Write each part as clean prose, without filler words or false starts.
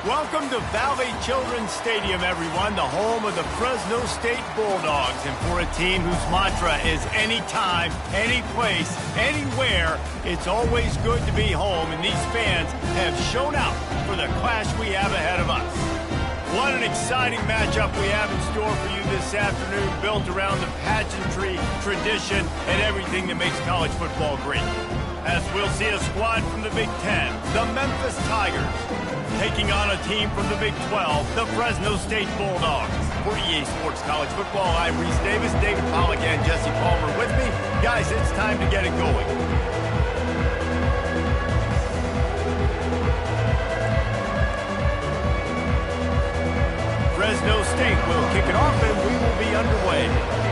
Welcome to Valley Children's Stadium, everyone, the home of the Fresno State Bulldogs. And for a team whose mantra is anytime, any place, anywhere, it's always good to be home. And these fans have shown out for the clash we have ahead of us. What an exciting matchup we have in store for you this afternoon, built around the pageantry, tradition, and everything that makes college football great. As we'll see a squad from the Big Ten, the Memphis Tigers, taking on a team from the Big 12, the Fresno State Bulldogs. For EA Sports College Football, I'm Reese Davis, David Pollack, and Jesse Palmer with me. Guys, it's time to get it going. Fresno State will kick it off, and we will be underway.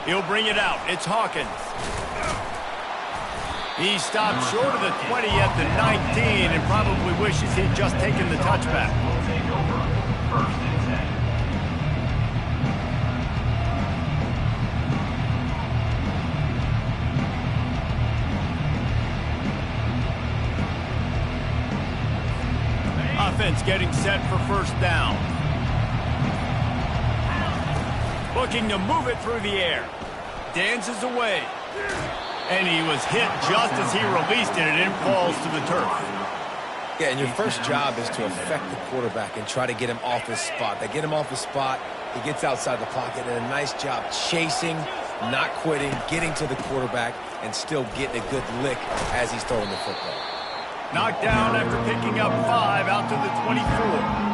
He'll bring it out. It's Hawkins. He stopped short of the 20 at the 19 and probably wishes he'd just taken the touchback. Offense getting set for first down. Looking to move it through the air. Dances away. And he was hit just as he released it, and it falls to the turf. Yeah, and your first job is to affect the quarterback and try to get him off his spot. They get him off his spot, he gets outside the pocket, and a nice job chasing, not quitting, getting to the quarterback, and still getting a good lick as he's throwing the football. Knocked down after picking up 5 out to the 24.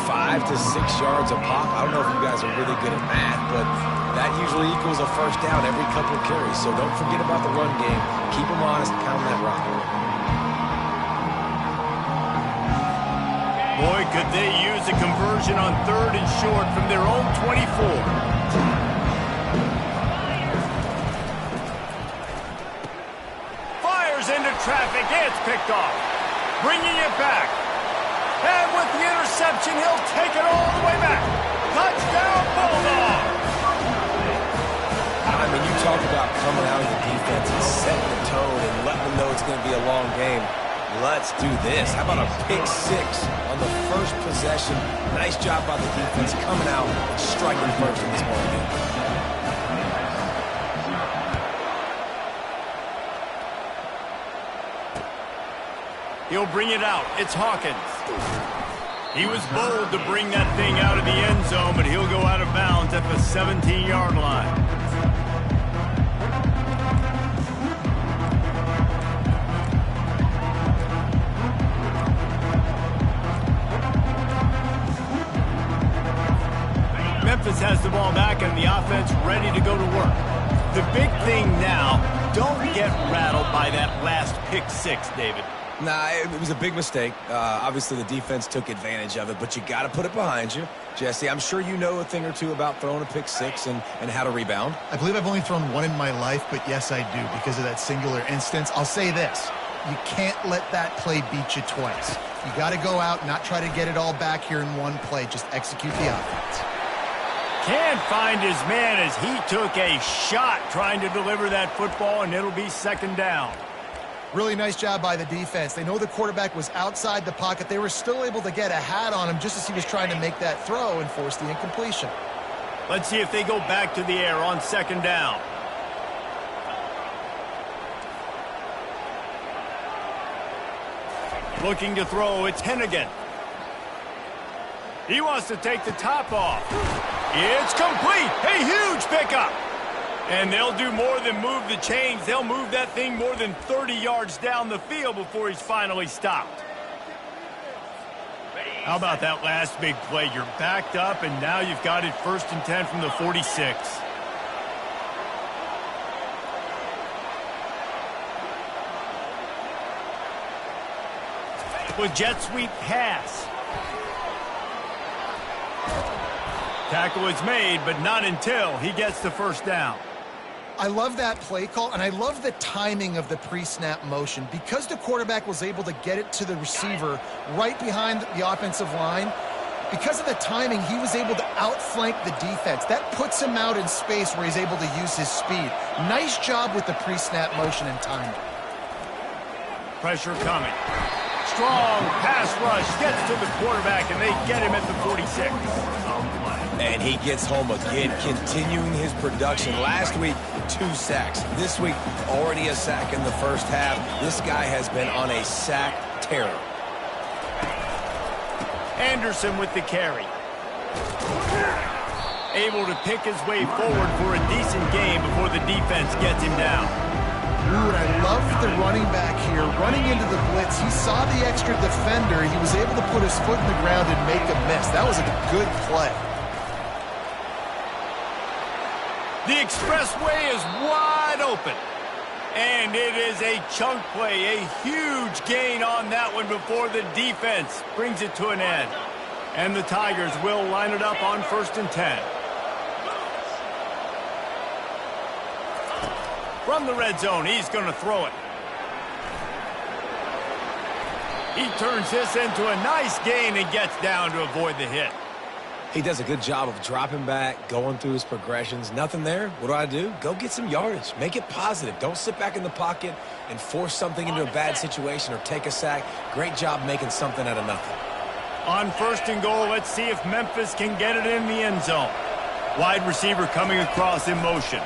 5 to 6 yards a pop. I don't know if you guys are really good at math, but that usually equals a first down every couple of carries. So don't forget about the run game. Keep them honest, pound that rock. Boy, could they use a conversion on 3rd and short from their own 24. Fires into traffic. It's picked off. Bringing it back. And with the interception, he'll take it all the way back. Touchdown, Bulldogs! I mean, you talk about coming out of the defense and setting the tone and letting them know it's going to be a long game. Let's do this. How about a pick 6 on the first possession? Nice job by the defense coming out and striking first in this ball game. He'll bring it out. It's Hawkins. He was bold to bring that thing out of the end zone, but he'll go out of bounds at the 17-yard line. Memphis has the ball back and the offense ready to go to work. The big thing now, don't get rattled by that last pick 6, David. Nah, it was a big mistake. Obviously, the defense took advantage of it, but you got to put it behind you. Jesse, I'm sure you know a thing or two about throwing a pick 6 and how to rebound. I believe I've only thrown one in my life, but yes, I do because of that singular instance. I'll say this. You can't let that play beat you twice. You got to go out, not try to get it all back here in one play. Just execute the offense. Can't find his man as he took a shot trying to deliver that football, and it'll be 2nd down. Really nice job by the defense. They know the quarterback was outside the pocket. They were still able to get a hat on him just as he was trying to make that throw and force the incompletion. Let's see if they go back to the air on 2nd down. Looking to throw, it's Hennigan. He wants to take the top off. It's complete. A huge pickup. And they'll do more than move the chains. They'll move that thing more than 30 yards down the field before he's finally stopped. How about that last big play? You're backed up, and now you've got it 1st and 10 from the 46. With jet sweep pass. Tackle is made, but not until he gets the 1st down. I love that play call, and I love the timing of the pre-snap motion. Because the quarterback was able to get it to the receiver right behind the offensive line, Because of the timing, he was able to outflank the defense. That puts him out in space where he's able to use his speed. Nice job with the pre-snap motion and timing. Pressure coming. Strong pass rush gets to the quarterback, and they get him at the 46. And he gets home again, continuing his production. Last week, 2 sacks. This week, already a sack in the first half. This guy has been on a sack terror. Anderson with the carry. Able to pick his way forward for a decent game before the defense gets him down. Ooh, and I love the running back here. Running into the blitz, he saw the extra defender. He was able to put his foot in the ground and make a miss. That was a good play. The expressway is wide open. And it is a chunk play, a huge gain on that one before the defense brings it to an end. And the Tigers will line it up on 1st and 10. From the red zone, he's going to throw it. He turns this into a nice gain and gets down to avoid the hit. He does a good job of dropping back, going through his progressions. Nothing there. What do? Go get some yardage. Make it positive. Don't sit back in the pocket and force something into a bad situation or take a sack. Great job making something out of nothing. On 1st and goal, let's see if Memphis can get it in the end zone. Wide receiver coming across in motion.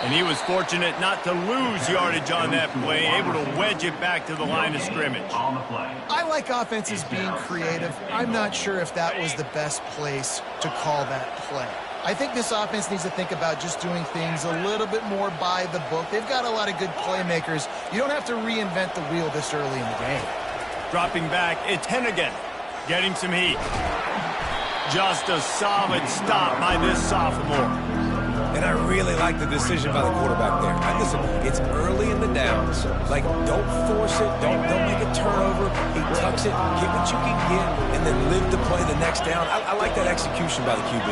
And he was fortunate not to lose yardage on that play, able to wedge it back to the line of scrimmage. I like offenses being creative. I'm not sure if that was the best place to call that play. I think this offense needs to think about just doing things a little bit more by the book. They've got a lot of good playmakers. You don't have to reinvent the wheel this early in the game. Dropping back, it's Hennigan, getting some heat. Just a solid stop by this sophomore. And I really like the decision by the quarterback there. And listen, it's early in the downs. Like, don't force it. Don't make a turnover. He tucks it, get what you can get, and then live to play the next down. I like that execution by the QB.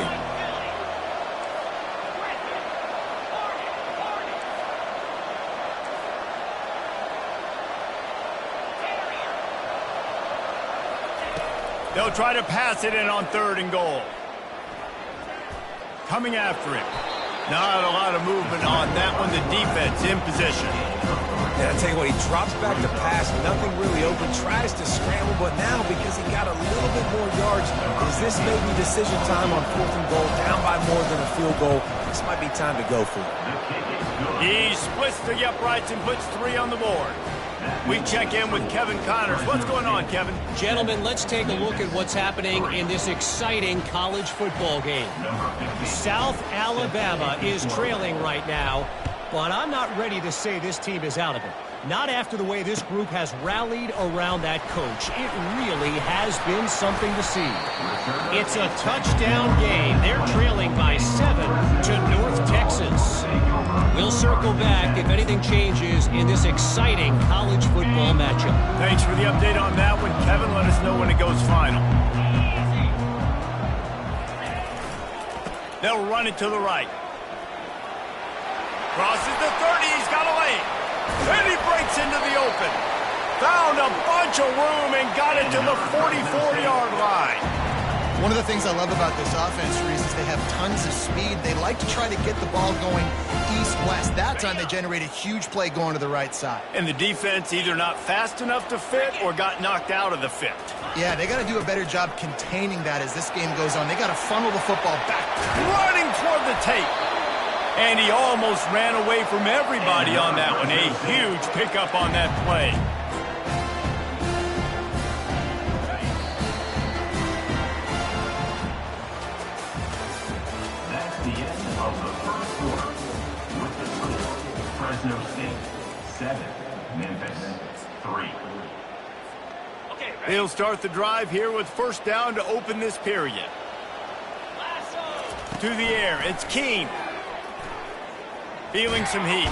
They'll try to pass it in on 3rd and goal. Coming after him. Not a lot of movement on that one. The defense in position. And I tell you what, he drops back to pass, nothing really open, tries to scramble, but now because he got a little bit more yards, is this maybe decision time on 4th and goal, down by more than a field goal? This might be time to go for it. He splits the uprights and puts 3 on the board. We check in with Kevin Connors. What's going on, Kevin? Gentlemen, let's take a look at what's happening in this exciting college football game. South Alabama is trailing right now, but I'm not ready to say this team is out of it. Not after the way this group has rallied around that coach. It really has been something to see. It's a touchdown game. They're trailing by 7 to North Texas. We'll circle back if anything changes in this exciting college football matchup. Thanks for the update on that one, Kevin. Let us know when it goes final. They'll run it to the right. Crosses the 30. He's got a lane. Then he breaks into the open. Found a bunch of room and got it to the 44-yard line. One of the things I love about this offense, Reese, is they have tons of speed. They like to try to get the ball going east-west. That time they generate a huge play going to the right side. And the defense either not fast enough to fit or got knocked out of the fit. Yeah, they got to do a better job containing that as this game goes on. They got to funnel the football back. Running toward the tape. And he almost ran away from everybody on that one. A huge pickup on that play. That's the end of the first quarter. With the score, Fresno State 7, Memphis 3. They'll start the drive here with 1st down to open this period. To the air, it's Keene. Feeling some heat.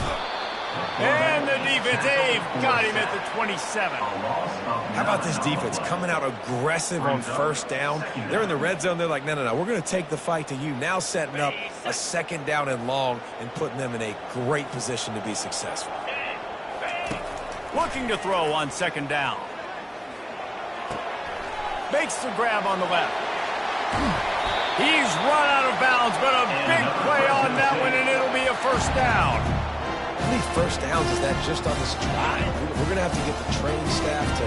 And the defense, they've got him at the 27. How about this defense coming out aggressive on 1st down? They're in the red zone. They're like, no, we're going to take the fight to you. Now setting up a 2nd down and long and putting them in a great position to be successful. Looking to throw on 2nd down. Makes the grab on the left. He's run out of bounds, but a big play on that one, and it'll be a first down. How many first downs is that just on this drive? We're going to have to get the training staff to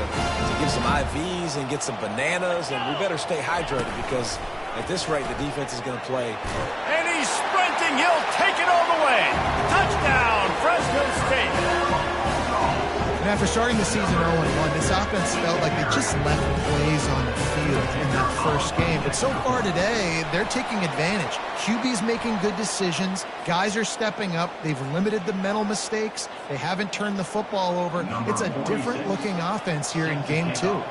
give some IVs and get some bananas, and we better stay hydrated because at this rate, the defense is going to play. And he's sprinting. He'll take it all the way. Touchdown, Fresno State. And after starting the season 0-1, this offense felt like they just left plays on the field in that first game. But so far today, they're taking advantage. QB's making good decisions. Guys are stepping up. They've limited the mental mistakes. They haven't turned the football over. It's a different-looking offense here in Game 2.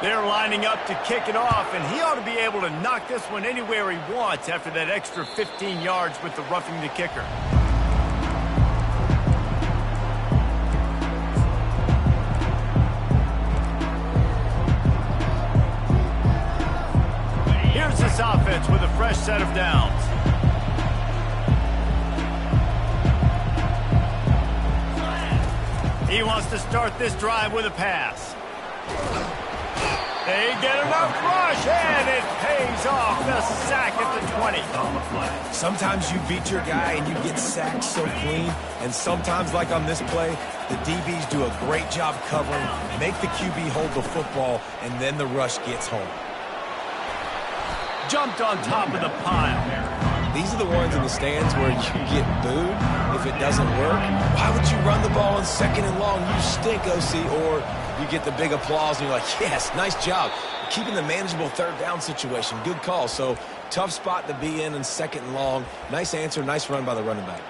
They're lining up to kick it off, and he ought to be able to knock this one anywhere he wants after that extra 15 yards with the roughing the kicker. Here's this offense with a fresh set of downs. He wants to start this drive with a pass. They get enough rush, and it pays off. The sack at the 20. Sometimes you beat your guy and you get sacked so clean, and sometimes, like on this play, the DBs do a great job covering, make the QB hold the football, and then the rush gets home. Jumped on top of the pile. These are the ones in the stands where you get booed if it doesn't work. Why would you run the ball in 2nd and long? You stink, OC. Or you get the big applause and you're like, yes, nice job. Keeping the manageable 3rd down situation. Good call. So tough spot to be in 2nd and long. Nice answer, nice run by the running back.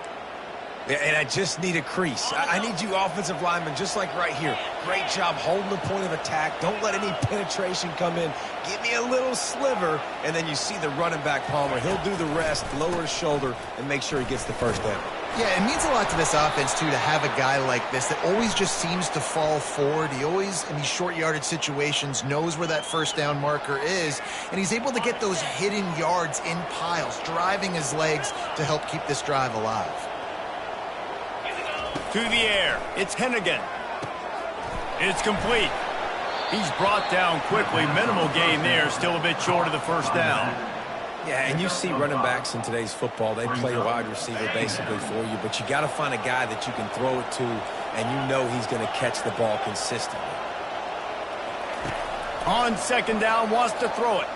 And I just need a crease. I need you offensive linemen, just like right here. Great job holding the point of attack. Don't let any penetration come in. Give me a little sliver, and then you see the running back, Palmer. He'll do the rest, lower his shoulder, and make sure he gets the first down. Yeah, it means a lot to this offense, too, to have a guy like this that always just seems to fall forward. He always, in these short yardage situations, knows where that first down marker is, and he's able to get those hidden yards in piles, driving his legs to help keep this drive alive. To the air. It's Hennigan. It's complete. He's brought down quickly. Minimal gain there. Still a bit short of the first down. Yeah, and you see running backs in today's football. They play wide receiver basically for you, but you got to find a guy that you can throw it to, and you know he's going to catch the ball consistently. On 2nd down, wants to throw it.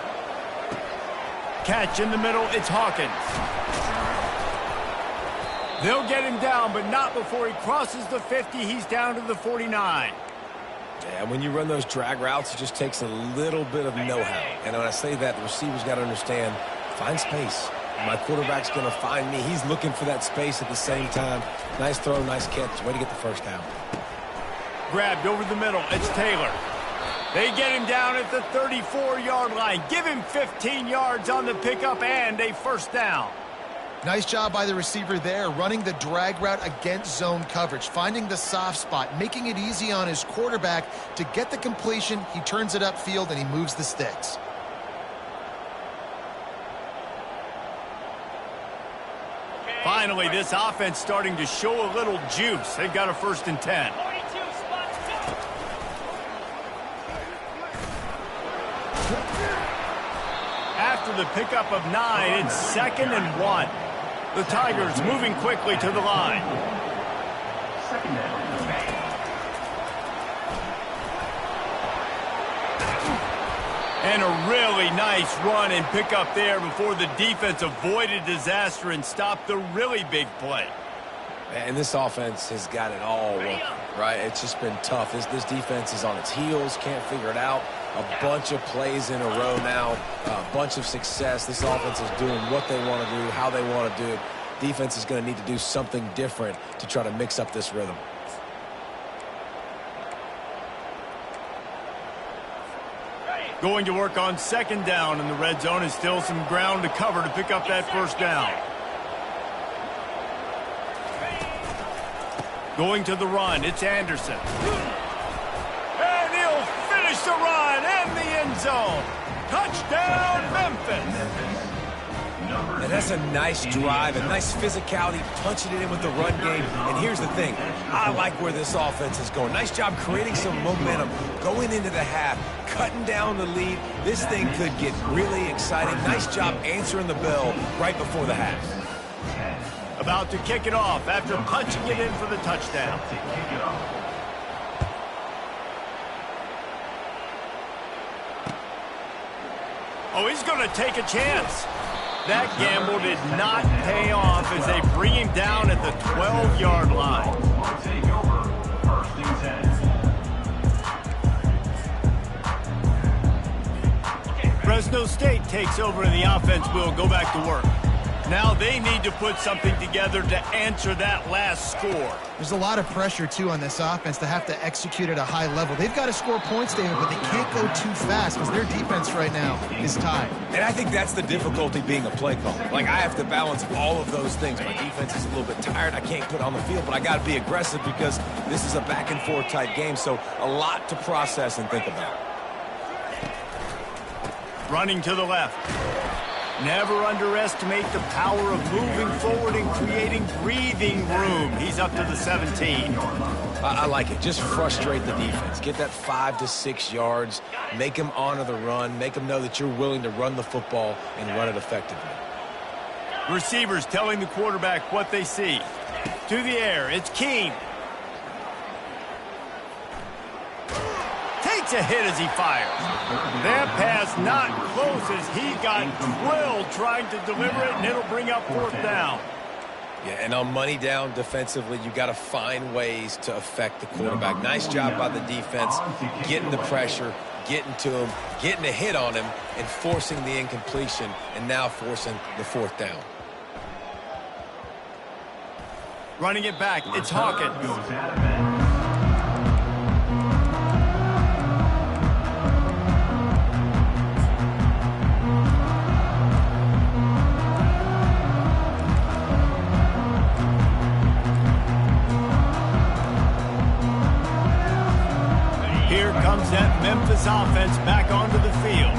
Catch in the middle. It's Hawkins. They'll get him down, but not before he crosses the 50. He's down to the 49. Yeah, when you run those drag routes, it just takes a little bit of know-how. And when I say that, the receiver's got to understand, find space. My quarterback's going to find me. He's looking for that space at the same time. Nice throw, nice catch. Way to get the first down. Grabbed over the middle. It's Taylor. They get him down at the 34-yard line. Give him 15 yards on the pickup and a first down. Nice job by the receiver there, running the drag route against zone coverage, finding the soft spot, making it easy on his quarterback to get the completion. He turns it upfield, and he moves the sticks. Finally, this offense starting to show a little juice. They've got a 1st and 10. After the pickup of 9, it's 2nd and 1. The Tigers moving quickly to the line. And a really nice run and pickup there before the defense avoided disaster and stopped the really big play. And this offense has got it all working, right? It's just been tough. This defense is on its heels, can't figure it out. A bunch of plays in a row now, a bunch of success. This offense is doing what they want to do, how they want to do it. Defense is going to need to do something different to try to mix up this rhythm. Going to work on 2nd down in the red zone, and still some ground to cover to pick up that first down. Going to the run, it's Anderson. And he'll finish the run and the end zone. Touchdown, Memphis. And that's a nice drive, a nice physicality, punching it in with the run game. And here's the thing, I like where this offense is going. Nice job creating some momentum, going into the half, cutting down the lead. This thing could get really exciting. Nice job answering the bell right before the half. About to kick it off after punching it in for the touchdown. Oh, he's going to take a chance. That gamble did not pay off as they bring him down at the 12-yard line. Fresno State takes over and the offense will go back to work. Now they need to put something together to answer that last score. There's a lot of pressure, too, on this offense to have to execute at a high level. They've got to score points, David, but they can't go too fast because their defense right now is tied. And I think that's the difficulty being a play caller. Like, I have to balance all of those things. My defense is a little bit tired. I can't put on the field, but I got to be aggressive because this is a back-and-forth type game, so a lot to process and think about. Running to the left. Never underestimate the power of moving forward and creating breathing room. He's up to the 17. I like it. Just frustrate the defense. Get that 5 to 6 yards. Make them honor the run. Make them know that you're willing to run the football and run it effectively. Receivers telling the quarterback what they see. To the air, it's Keene. Takes a hit as he fires. That pass not close as he got drilled trying to deliver it, and it'll bring up fourth down. Yeah, and on money down defensively, you got to find ways to affect the quarterback. Nice job by the defense, getting the pressure, getting to him, getting a hit on him, and forcing the incompletion, and now forcing the fourth down. Running it back, it's Hawkins. That Memphis offense back onto the field.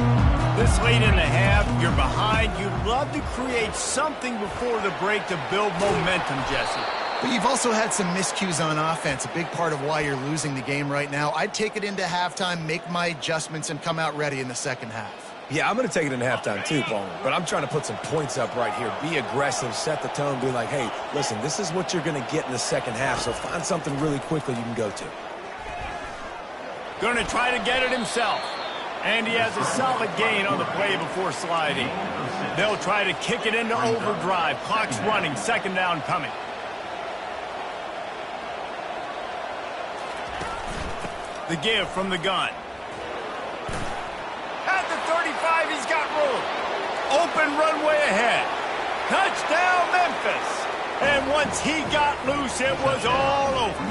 This late in the half, you're behind. You'd love to create something before the break to build momentum, Jesse. But you've also had some miscues on offense, a big part of why you're losing the game right now. I'd take it into halftime, make my adjustments, and come out ready in the second half. Yeah, I'm going to take it into halftime too, Paul. But I'm trying to put some points up right here. Be aggressive, set the tone, be like, hey, listen, this is what you're going to get in the second half, so find something really quickly you can go to. Going to try to get it himself. And he has a solid gain on the play before sliding. They'll try to kick it into overdrive. Clock's running. Second down coming. The give from the gun. At the 35, he's got room. Open runway ahead. Touchdown, Memphis. And once he got loose, it was all over.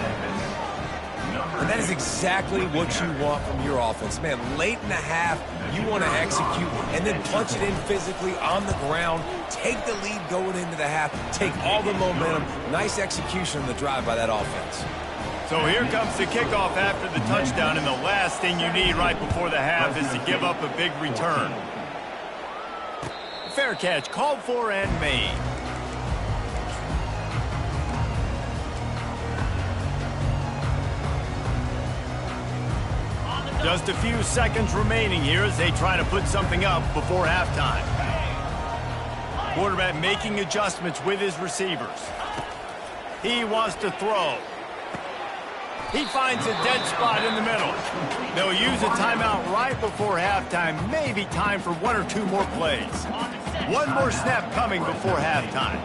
And that is exactly what you want from your offense. Man, late in the half, you want to execute and then punch it in physically on the ground, take the lead going into the half, take all the momentum. Nice execution on the drive by that offense. So here comes the kickoff after the touchdown, and the last thing you need right before the half is to give up a big return. Fair catch, called for and made. Just a few seconds remaining here as they try to put something up before halftime. Quarterback making adjustments with his receivers. He wants to throw. He finds a dead spot in the middle. They'll use a timeout right before halftime. Maybe time for one or two more plays. One more snap coming before halftime.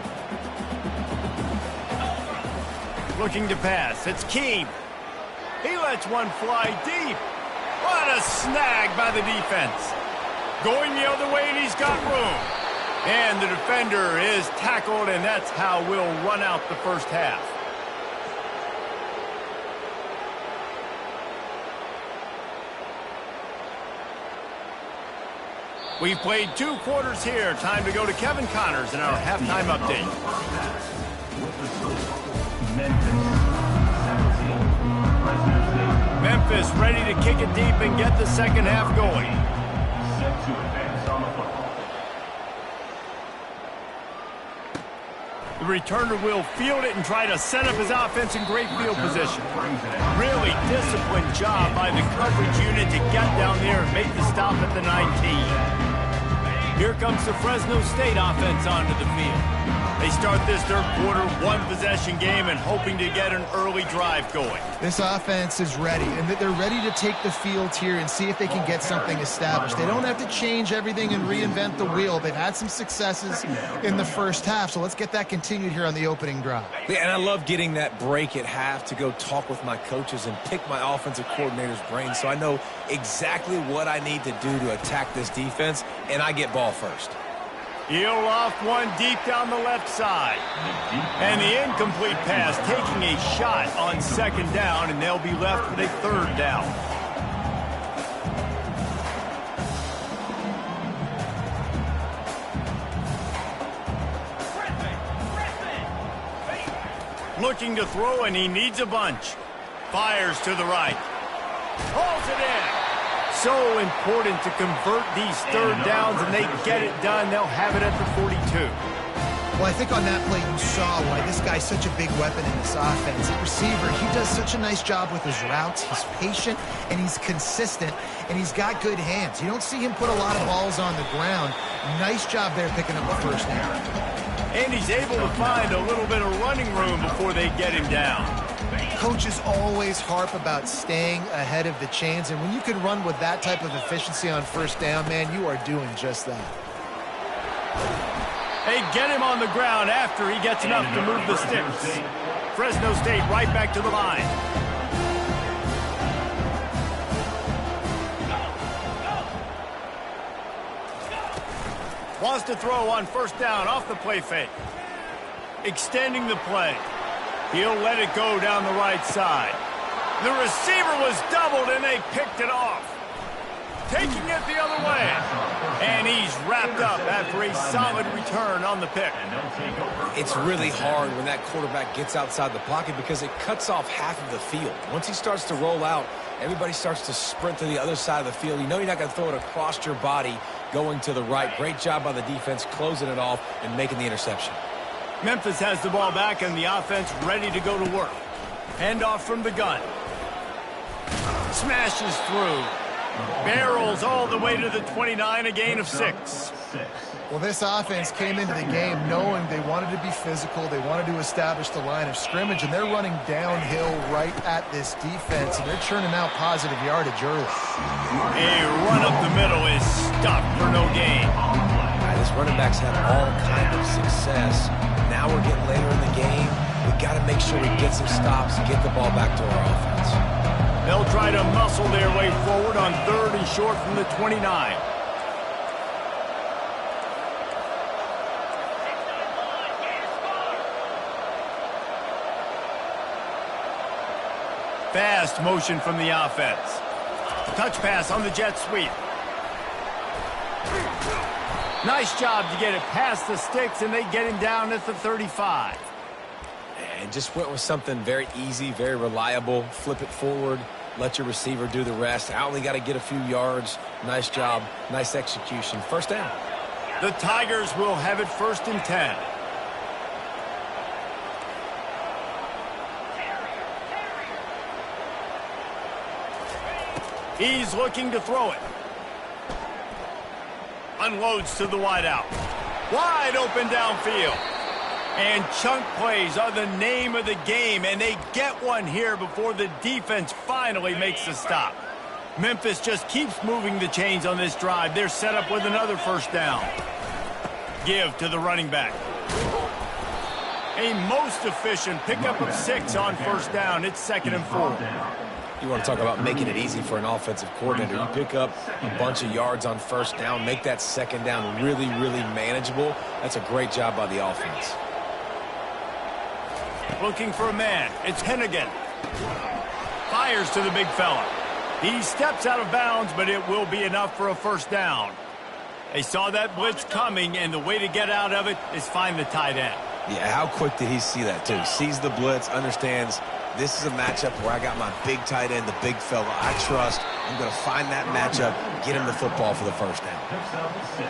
Looking to pass. It's Keene. He lets one fly deep. What a snag by the defense. Going the other way, and he's got room. And the defender is tackled, and that's how we'll run out the first half. We've played 2 quarters here. Time to go to Kevin Connors in our halftime update. Memphis ready to kick it deep and get the second half going. Set to advance on the football. The returner will field it and try to set up his offense in great field position. Really disciplined job by the coverage unit to get down there and make the stop at the 19. Here comes the Fresno State offense onto the field. They start this third quarter, one-possession game, and hoping to get an early drive going. This offense is ready, and they're ready to take the field here and see if they can get something established. They don't have to change everything and reinvent the wheel. They've had some successes in the first half, so let's get that continued here on the opening drive. Yeah, and I love getting that break at half to go talk with my coaches and pick my offensive coordinator's brain so I know exactly what I need to do to attack this defense, and I get ball first. He'll off one deep down the left side. And the incomplete pass taking a shot on second down, and they'll be left with a third down. Looking to throw, and he needs a bunch. Fires to the right. Pulls it in. So important to convert these third downs, and they get it done. They'll have it at the 42. Well, I think on that play you saw why this guy's such a big weapon in this offense. At receiver, he does such a nice job with his routes. He's patient, and he's consistent, and he's got good hands. You don't see him put a lot of balls on the ground. Nice job there picking up the first down. And he's able to find a little bit of running room before they get him down. Coaches always harp about staying ahead of the chains, and when you can run with that type of efficiency on first down, man, you are doing just that. They get him on the ground after he gets enough to move the sticks. Fresno State right back to the line. Wants to throw on first down off the play fake. Extending the play. He'll let it go down the right side. The receiver was doubled, and they picked it off. Taking it the other way. And he's wrapped up after a solid return on the pick. It's really hard when that quarterback gets outside the pocket because it cuts off half of the field. Once he starts to roll out, everybody starts to sprint to the other side of the field. You know you're not going to throw it across your body going to the right. Great job by the defense closing it off and making the interception. Memphis has the ball back and the offense ready to go to work. Handoff from the gun. Smashes through. Barrels all the way to the 29, a gain of 6. Well, this offense came into the game knowing they wanted to be physical. They wanted to establish the line of scrimmage, and they're running downhill right at this defense, and they're churning out positive yardage early. A run up the middle is stopped for no gain. This running backs have all kind of success. Now we're getting later in the game. We've got to make sure we get some stops and get the ball back to our offense. They'll try to muscle their way forward on third and short from the 29. Fast motion from the offense. Touch pass on the jet sweep. Nice job to get it past the sticks, and they get him down at the 35. And just went with something very easy, very reliable. Flip it forward, let your receiver do the rest. I only got to get a few yards. Nice job, nice execution. First down. The Tigers will have it 1st and 10. He's looking to throw it. Unloads to the wideout. Wide open downfield. And chunk plays are the name of the game, and they get one here before the defense finally makes the stop. Memphis just keeps moving the chains on this drive. They're set up with another first down. Give to the running back. A most efficient pickup of 6 on first down. It's 2nd and 4. You want to talk about making it easy for an offensive coordinator. You pick up a bunch of yards on first down, make that second down really, really manageable. That's a great job by the offense. Looking for a man. It's Hennigan. Fires to the big fella. He steps out of bounds, but it will be enough for a first down. They saw that blitz coming, and the way to get out of it is find the tight end. Yeah, how quick did he see that, too? Sees the blitz, understands This is a matchup where I got my big tight end, the big fella I trust. I'm going to find that matchup, get him the football for the first down.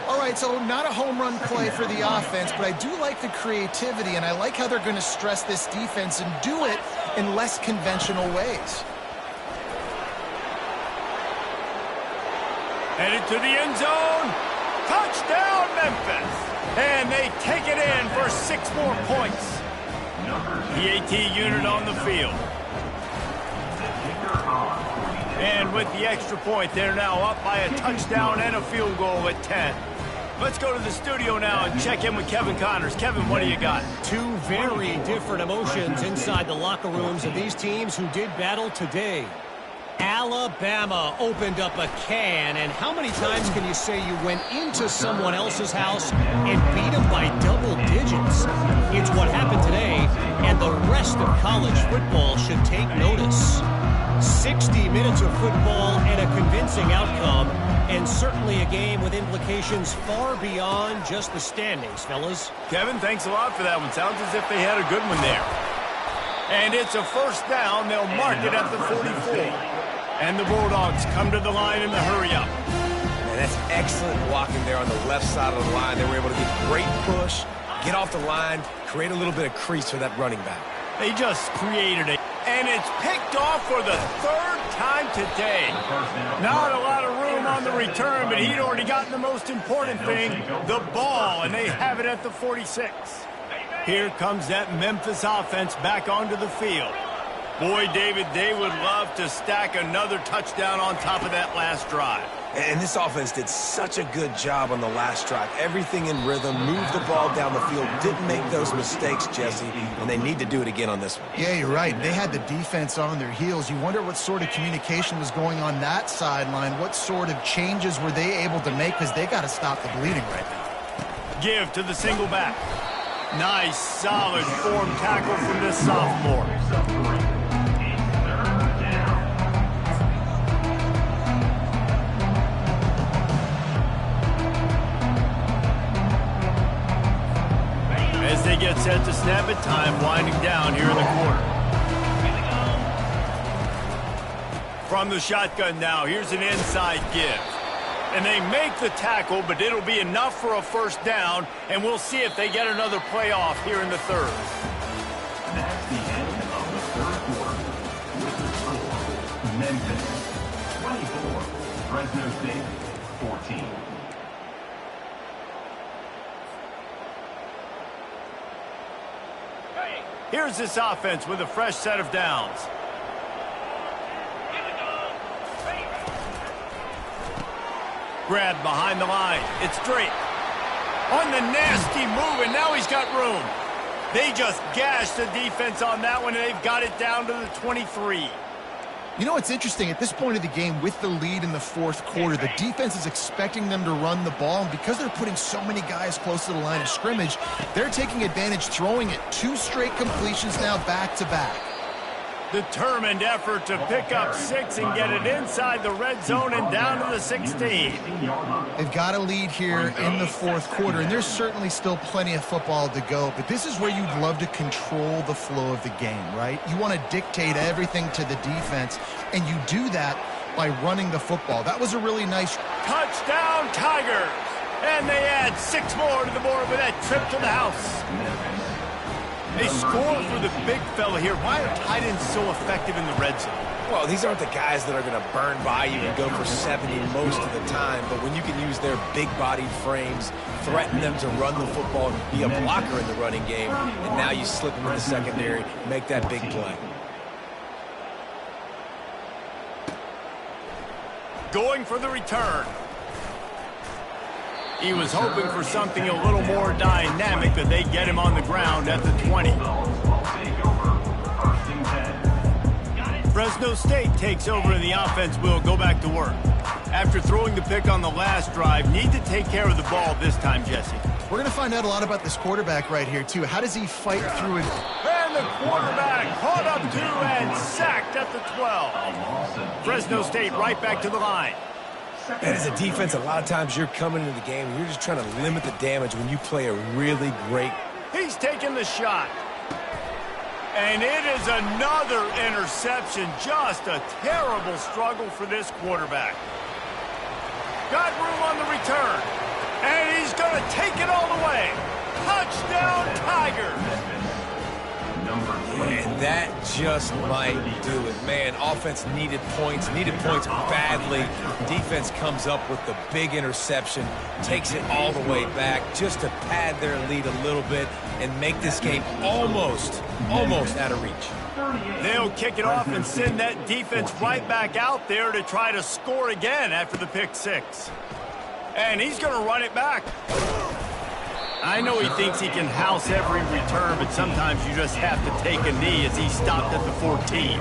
All right, so not a home run play for the offense, but I do like the creativity, and I like how they're going to stress this defense and do it in less conventional ways. Headed to the end zone. Touchdown, Memphis. And they take it in for 6 more points. The AT unit on the field. And with the extra point, they're now up by a touchdown and a field goal at 10. Let's go to the studio now and check in with Kevin Connors. Kevin, what do you got? 2 very different emotions inside the locker rooms of these teams who did battle today. Alabama opened up a can, and how many times can you say you went into someone else's house and beat them by double digits? It's what happened today, and the rest of college football should take notice. 60 minutes of football and a convincing outcome, and certainly a game with implications far beyond just the standings, fellas. Kevin, thanks a lot for that one. Sounds as if they had a good one there. And it's a first down. They'll mark it at the 44. And the Bulldogs come to the line in the hurry-up. And that's excellent blocking there on the left side of the line. They were able to get great push, get off the line, create a little bit of crease for that running back. They just created it. And it's picked off for the 3rd time today. Not a lot of room on the return, but he'd already gotten the most important thing, the ball, and they have it at the 46. Here comes that Memphis offense back onto the field. Boy, David, they would love to stack another touchdown on top of that last drive. And this offense did such a good job on the last drive. Everything in rhythm, moved the ball down the field, didn't make those mistakes, Jesse, and they need to do it again on this one. Yeah, you're right. They had the defense on their heels. You wonder what sort of communication was going on that sideline. What sort of changes were they able to make, because they got to stop the bleeding right now. Give to the single back. Nice, solid form tackle from this sophomore. As they get set to snap it, time winding down here in the quarter. From the shotgun now, here's an inside give. And they make the tackle, but it'll be enough for a first down, and we'll see if they get another playoff here in the 3rd. That's the end of the 3rd quarter. With the score, Memphis 24, Fresno State 14. Here's this offense with a fresh set of downs. Grab behind the line. It's Drake. On the nasty move, and now he's got room. They just gashed the defense on that one, and they've got it down to the 23. You know, it's interesting. At this point of the game, with the lead in the 4th quarter, the defense is expecting them to run the ball, and because they're putting so many guys close to the line of scrimmage, they're taking advantage, throwing it 2 straight completions now back-to-back. Determined effort to pick up 6 and get it inside the red zone and down to the 16. They've got a lead here in the 4th quarter, and there's certainly still plenty of football to go, but this is where you'd love to control the flow of the game, right? You want to dictate everything to the defense, and you do that by running the football. That was a really nice touchdown, Tigers! And they add 6 more to the board with that trip to the house. They score for the big fella here. Why are tight ends so effective in the red zone? Well, these aren't the guys that are going to burn by you and go for 70 most of the time, but when you can use their big-bodied frames, threaten them to run the football and be a blocker in the running game, and now you slip them in the secondary, make that big play. Going for the return. He was hoping for something a little more dynamic, but they get him on the ground at the 20. Fresno State takes over and the offense will go back to work. After throwing the pick on the last drive, need to take care of the ball this time, Jesse. We're going to find out a lot about this quarterback right here, too. How does he fight through it? And the quarterback caught up to and sacked at the 12. Fresno State right back to the line. And as a defense, a lot of times you're coming into the game and you're just trying to limit the damage when you play a really great. He's taking the shot. And it is another interception. Just a terrible struggle for this quarterback. Got room on the return. And he's going to take it all the way. Touchdown, Tigers. And that just might do it. Man, offense needed points badly. Defense comes up with the big interception, takes it all the way back just to pad their lead a little bit and make this game almost out of reach. They'll kick it off and send that defense right back out there to try to score again after the pick six. And he's going to run it back. I know he thinks he can house every return, but sometimes you just have to take a knee as he stopped at the 14.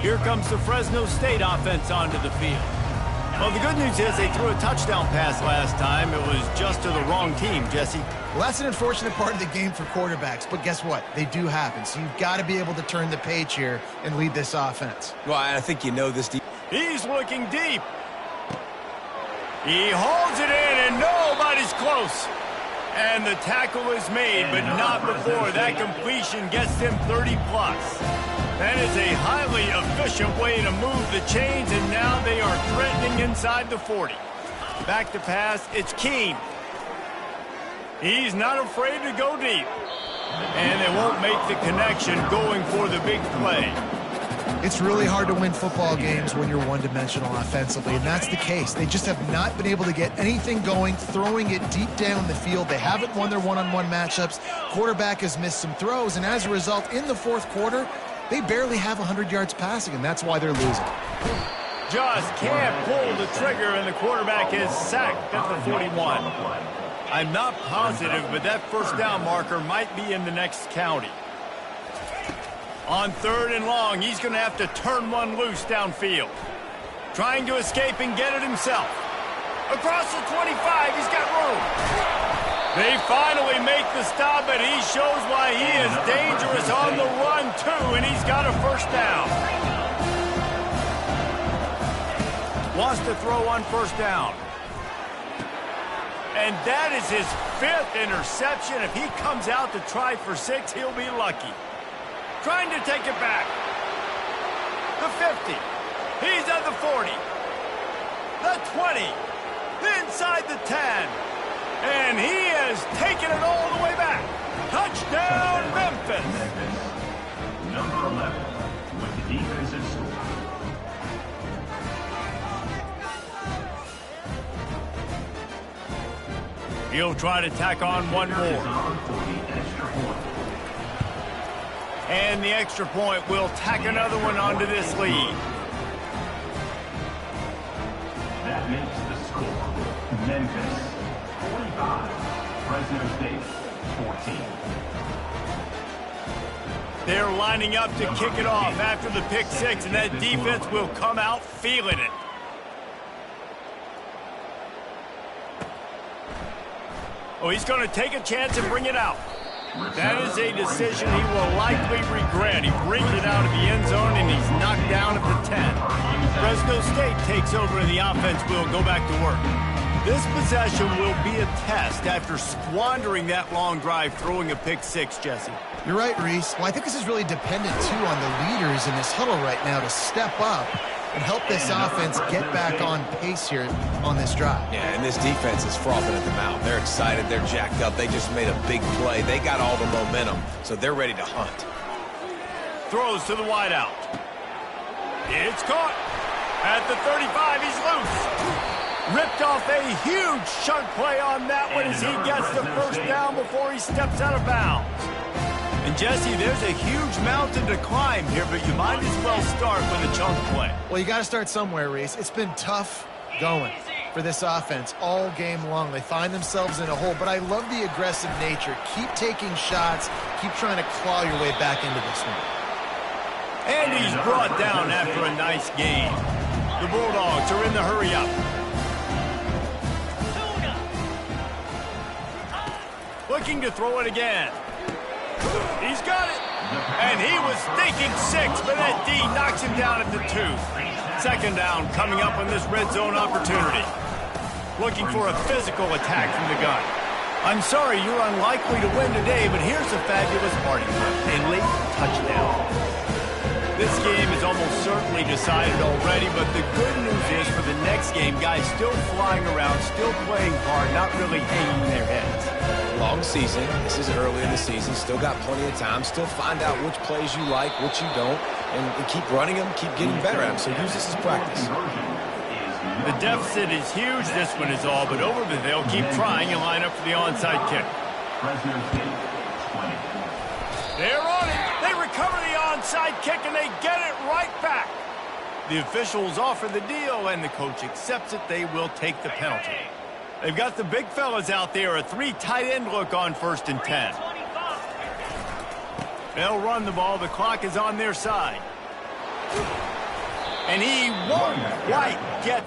Here comes the Fresno State offense onto the field. Well, the good news is they threw a touchdown pass last time. It was just to the wrong team, Jesse. Well, that's an unfortunate part of the game for quarterbacks, but guess what? They do happen, so you've got to be able to turn the page here and lead this offense. Well, I think you know this. He's looking deep. He holds it in, and nobody's close. And the tackle is made, but not before that completion gets them 30-plus. That is a highly efficient way to move the chains, and now they are threatening inside the 40. Back to pass, it's Keene. He's not afraid to go deep. And they won't make the connection going for the big play. It's really hard to win football games when you're one-dimensional offensively, and that's the case. They just have not been able to get anything going, throwing it deep down the field. They haven't won their one-on-one matchups. Quarterback has missed some throws, and as a result, in the fourth quarter, they barely have 100 yards passing, and that's why they're losing. Just can't pull the trigger, and the quarterback is sacked at the 41. I'm not positive, but that first down marker might be in the next county. On third and long, he's going to have to turn one loose downfield. Trying to escape and get it himself. Across the 25, he's got room. They finally make the stop, and he shows why he is dangerous on the run, too, and he's got a first down. Wants to throw on first down. And that is his 5th interception. If he comes out to try for 6, he'll be lucky. Trying to take it back. The 50. He's at the 40. The 20. Inside the 10. And he has taken it all the way back. Touchdown, Memphis. Number 11 with the defensive score. He'll try to tack on one more. And the extra point will tack another one onto this lead. That makes the score. Memphis 45, Fresno State 14. They're lining up to kick it off after the pick six, and that defense will come out feeling it. Oh, he's going to take a chance and bring it out. That is a decision he will likely regret. He brings it out of the end zone, and he's knocked down at the 10. Fresno State takes over, and the offense will go back to work. This possession will be a test after squandering that long drive throwing a pick six, Jesse. You're right, Reese. Well, I think this is really dependent, too, on the leaders in this huddle right now to step up and help this offense get back on pace here on this drive. Yeah, and this defense is frothing at the mouth. They're excited. They're jacked up. They just made a big play. They got all the momentum, so they're ready to hunt. Throws to the wideout. It's caught. At the 35, he's loose. Ripped off a huge chunk play on that one as he gets the first down before he steps out of bounds. And, Jesse, there's a huge mountain to climb here, but you might as well start with a chunk play. Well, you got to start somewhere, Reese. It's been tough going for this offense all game long. They find themselves in a hole, but I love the aggressive nature. Keep taking shots. Keep trying to claw your way back into this one. And he's brought down after a nice game. The Bulldogs are in the hurry-up. Looking to throw it again. He's got it. And he was thinking 6, but that D knocks him down at the 2. Second down coming up on this red zone opportunity. Looking for a physical attack from the gun. I'm sorry you're unlikely to win today, but here's a fabulous party trick. A late touchdown. This game is almost certainly decided already, but the good news is for the next game, guys still flying around, still playing hard, not really hanging their heads. Long season. This is early in the season. Still got plenty of time. Still find out which plays you like, which you don't, and keep running them, keep getting better at them. So use this as practice. The deficit is huge. This one is all but over, but they'll keep trying and line up for the onside kick. Fresno State, 20. They're on it. They recover the onside kick, and they get it right back. The officials offer the deal, and the coach accepts it. They will take the penalty. They've got the big fellas out there, a 3 tight end look on 1st and 10. They'll run the ball. The clock is on their side. And he won't quite get